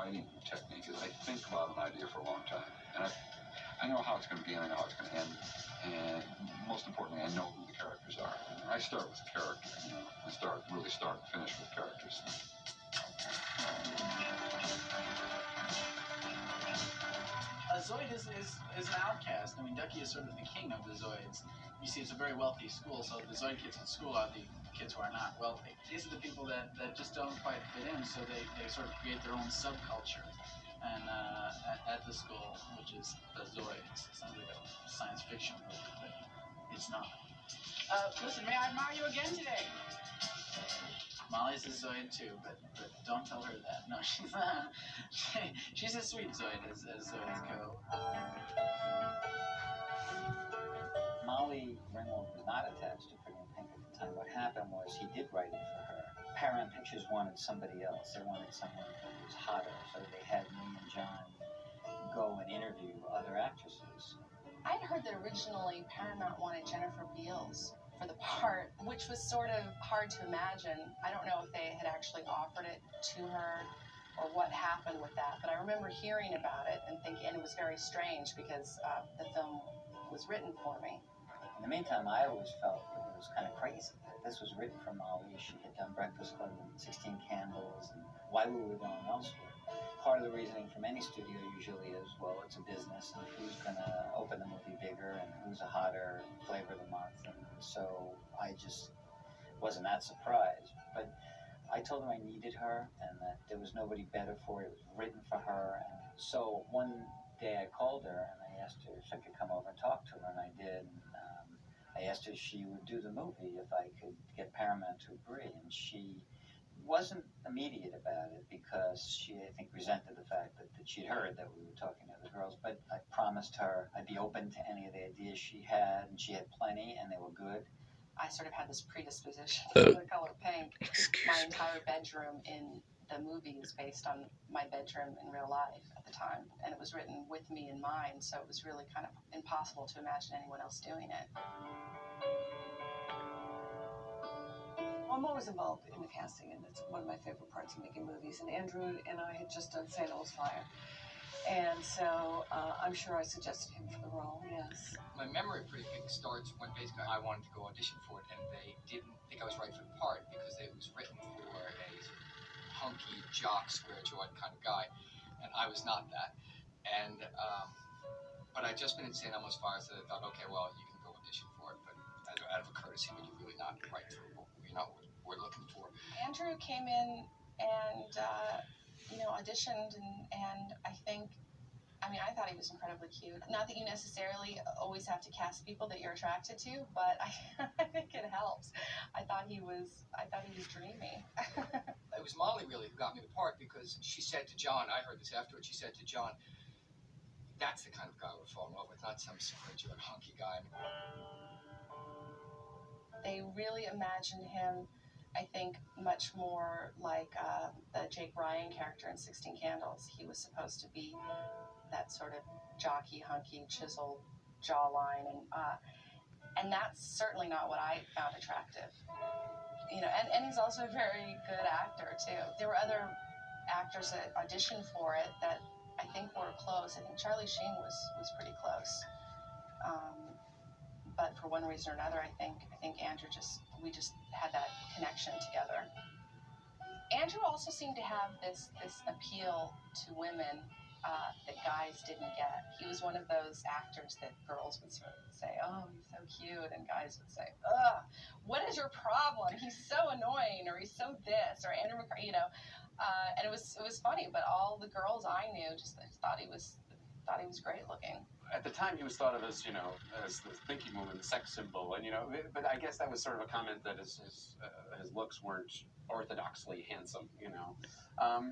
writing technique is I think about an idea for a long time, and I know how it's going to be and I know how it's going to end, and most importantly, I know who the characters are. And I start with character, I really start and finish with characters. Zoid is an outcast. I mean, Ducky is sort of the king of the Zoids. You see, it's a very wealthy school, so the Zoid kids at school are the kids who are not wealthy. These are the people that just don't quite fit in, so they sort of create their own subculture. And at the school, which is the Zoids. It sounds like a science fiction movie, but it's not. Listen, may I admire you again today? Molly's a Zoid too, but don't tell her that. No, she's not. She's a sweet Zoid, as Zoids go. Molly Ringwald was not attached to Pretty in Pink at the time. What happened was he did write it for her. Paramount Pictures wanted somebody else. They wanted someone who was hotter, so they had me and John go and interview other actresses. I'd heard that originally Paramount wanted Jennifer Beals for the part, which was sort of hard to imagine. I don't know if they had actually offered it to her or what happened with that, but I remember hearing about it and thinking, and it was very strange because the film was written for me. In the meantime, I always felt that it was kind of crazy that this was written for Molly. She had done Breakfast Club and 16 Candles, and why we were going elsewhere. Part of the reasoning from any studio usually is, well, it's a business, and who's going to open the movie bigger, and who's a hotter flavor of the month. And so I just wasn't that surprised. But I told her I needed her, and that there was nobody better for it. It was written for her. And so one day I called her, and I asked her if I could come over and talk to her, and I did. And, I asked her if she would do the movie, if I could get Paramount to agree, and she wasn't immediate about it because she, I think, resented the fact that she'd heard that we were talking to other girls, but I promised her I'd be open to any of the ideas she had, and she had plenty, and they were good. I sort of had this predisposition to the color pink. My entire bedroom in the movie is based on my bedroom in real life at the time, and it was written with me in mind, so it was really kind of impossible to imagine anyone else doing it. I'm always involved in the casting, and it's one of my favorite parts of making movies. And Andrew and I had just done St. Elmo's Fire, and so I'm sure I suggested him for the role, yes. My memory of Pretty Pink starts when basically I wanted to go audition for it, and they didn't think I was right for the part because it was written for a hunky, jock, square-jawed kind of guy, and I was not that. And but I'd just been in St. Elmo's Fire, so I thought, okay, well, you can go audition for it, but out of a courtesy, but you're really not right for what we're looking for. Andrew came in and auditioned, and I thought he was incredibly cute. Not that you necessarily always have to cast people that you're attracted to, but I think it helps. I thought he was dreamy. It was Molly really who got me the part because she said to John, I heard this afterwards, she said to John, that's the kind of guy we'll fall in love with, not some square-jawed hunky guy. They really imagined him, I think, much more like the Jake Ryan character in 16 Candles. He was supposed to be that sort of jockey, hunky, chiseled jawline, and that's certainly not what I found attractive. And he's also a very good actor too. There were other actors that auditioned for it that I think were close. I think Charlie Sheen was pretty close. But for one reason or another, I think Andrew we just had that connection together. Andrew also seemed to have this appeal to women that guys didn't get. He was one of those actors that girls would sort of say, oh, he's so cute, and guys would say, ugh, what is your problem? He's so annoying, or he's so this, or Andrew McCarthy, and it was funny, but all the girls I knew just thought he was great looking. At the time, he was thought of as, as the thinking woman, the sex symbol, and but I guess that was sort of a comment that his looks weren't orthodoxly handsome,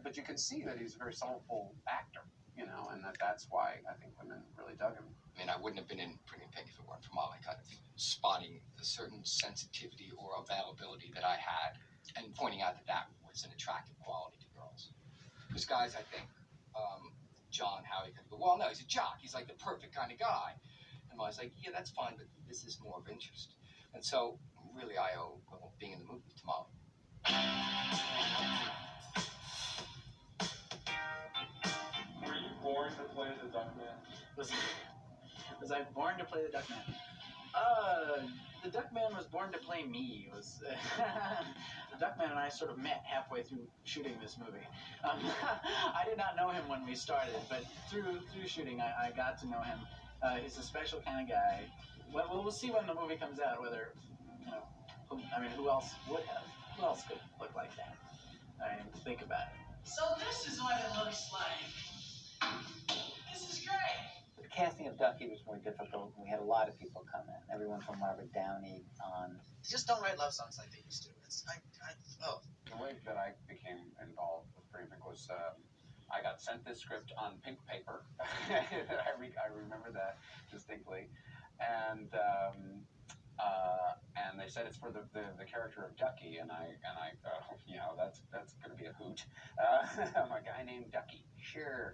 But you can see that he's a very soulful actor, and that's why I think women really dug him. I mean, I wouldn't have been in Pretty Pink if it weren't for Molly kind of spotting a certain sensitivity or availability that I had, and pointing out that was an attractive quality to girls. Because guys, I think, John Howie could go, well, no, he's a jock. He's like the perfect kind of guy. And Molly's like, yeah, that's fine, but this is more of interest. And so, really, I owe being in the movie to Molly. to play the Duckman? The Duckman was born to play me. It was the Duckman and I sort of met halfway through shooting this movie. I did not know him when we started, but through shooting, I got to know him. He's a special kind of guy. Well, we'll see when the movie comes out whether, you know, who else would have? Who else could look like that? I mean, think about it. So this is what it looks like. This is great. The casting of Ducky was more difficult. We had a lot of people come in. Everyone from Robert Downey on. Just don't write love songs like they used to. The way that I became involved with Pretty Pink was I got sent this script on pink paper. I remember that distinctly, and they said it's for the character of Ducky, and I you know, that's going to be a hoot. I'm a guy named Ducky. Sure.